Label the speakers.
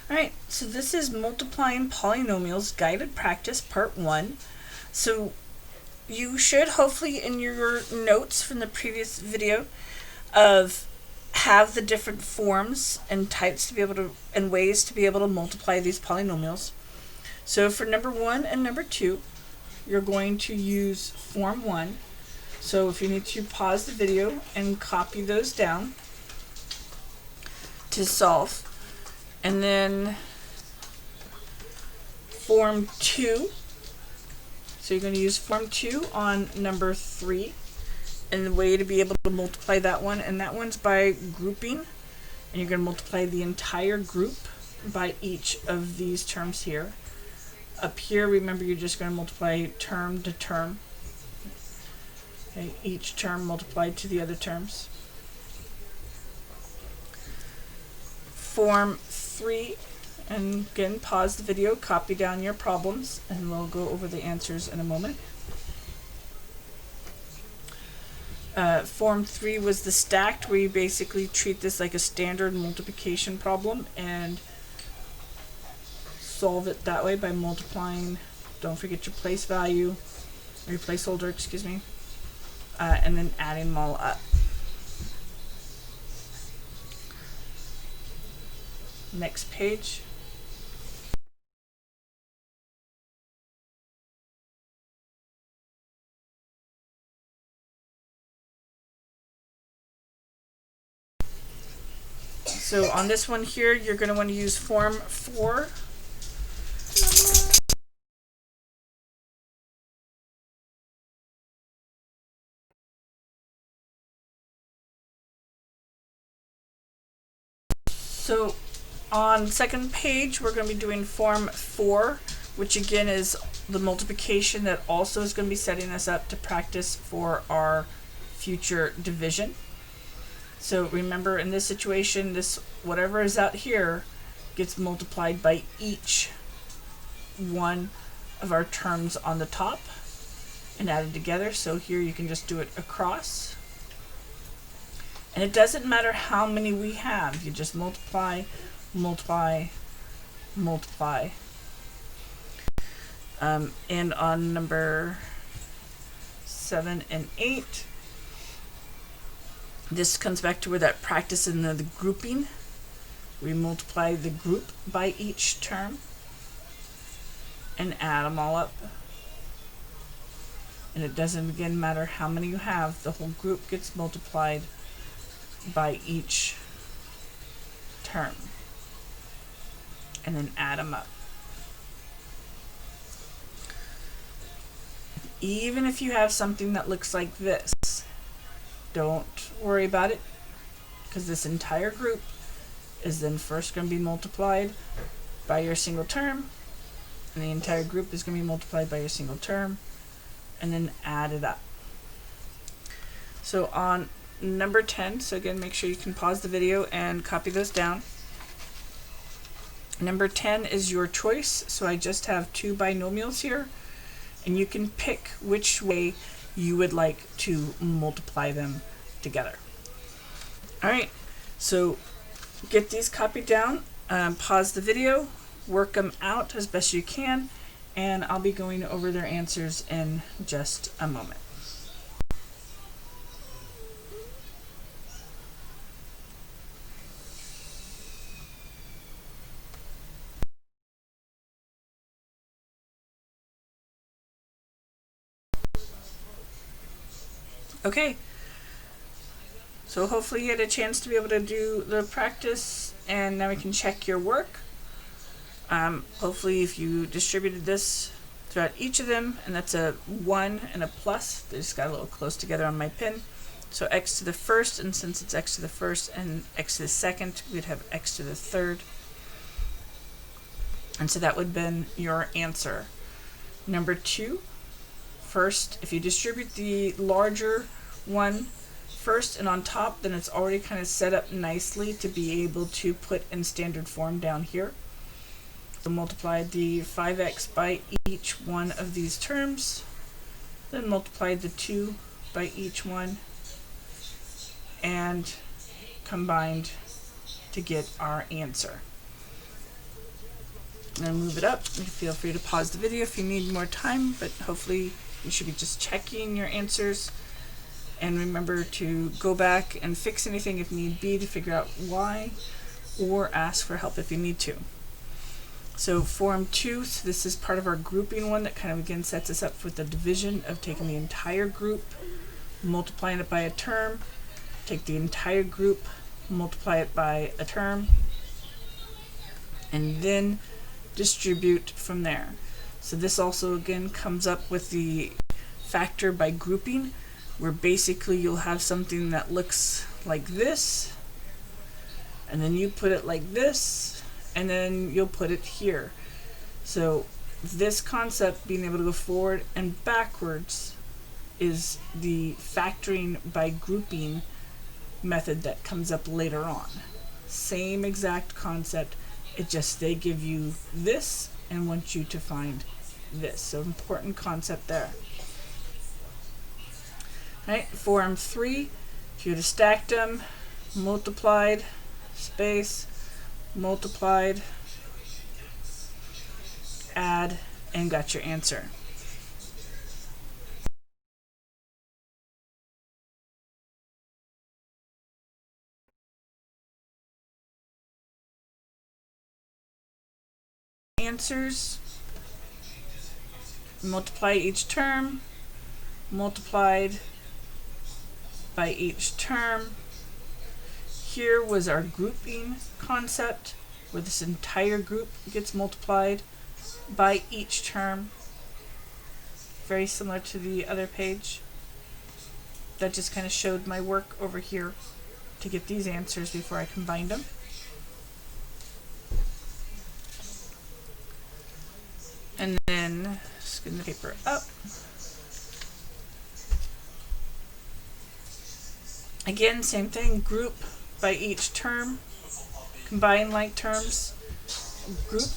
Speaker 1: Alright, so this is Multiplying Polynomials Guided Practice Part 1. So you should hopefully in your notes from the previous video have the different forms and types to be able to, and ways to be able to multiply these polynomials. So for number 1 and number 2, you're going to use form 1. So if you need to pause the video and copy those down to solve. And then form 2, so you're going to use form 2 on number 3, and the way to be able to multiply that one, and that one's by grouping, and you're going to multiply the entire group by each of these terms here. Up here, remember, you're just going to multiply term to term, okay, each term multiplied to the other terms. Form 3, and again, pause the video, copy down your problems, and we'll go over the answers in a moment. Form 3 was the stacked, where you basically treat this like a standard multiplication problem and solve it that way by multiplying, don't forget your place value, or your placeholder, excuse me, and then adding them all up. Next page. So on this one here, you're going to want to use form 4. So on second page, we're going to be doing form 4, which again is the multiplication that also is going to be setting us up to practice for our future division. So remember, in this situation, this whatever is out here gets multiplied by each one of our terms on the top and added together. So here you can just do it across. And it doesn't matter how many we have, you just multiply, multiply, multiply. And on number 7 and 8, this comes back to where that practice in the grouping. We multiply the group by each term and add them all up. And it doesn't again matter how many you have, the whole group gets multiplied by each term, and then add them up. Even if you have something that looks like this, don't worry about it, because this entire group is then first going to be multiplied by your single term, and the entire group is going to be multiplied by your single term, and then add it up. So on number 10, so again, make sure you can pause the video and copy those down. Number 10 is your choice, so I just have 2 binomials here, and you can pick which way you would like to multiply them together. Alright, so get these copied down, pause the video, work them out as best you can, and I'll be going over their answers in just a moment. Okay, so hopefully you had a chance to be able to do the practice, and now we can check your work. Hopefully if you distributed this throughout each of them, and that's a 1 and a plus, they just got a little close together on my pen. So x to the first, and since it's x to the first and x to the second, we'd have x to the third. And so that would have been your answer. Number 2, first, if you distribute the larger one first and on top, then it's already kind of set up nicely to be able to put in standard form down here. So multiply the 5x by each one of these terms, then multiply the 2 by each one, and combined to get our answer. And then move it up. You feel free to pause the video if you need more time, but hopefully you should be just checking your answers. And remember to go back and fix anything if need be to figure out why, or ask for help if you need to. So form 2, so this is part of our grouping one that kind of again sets us up with the division of taking the entire group, multiplying it by a term, take the entire group, multiply it by a term, and then distribute from there. So this also again comes up with the factor by grouping, where basically you'll have something that looks like this, and then you put it like this, and then you'll put it here. So this concept, being able to go forward and backwards, is the factoring by grouping method that comes up later on. Same exact concept, it just they give you this and want you to find this. So important concept there. Right, form 3, if you would have stacked them, multiplied, space, multiplied, add, and got your answer. Answers, multiply each term, multiplied by each term. Here was our grouping concept, where this entire group gets multiplied by each term. Very similar to the other page. That just kind of showed my work over here to get these answers before I combined them. And then skin the paper up. Again, same thing, group by each term, combine like terms, group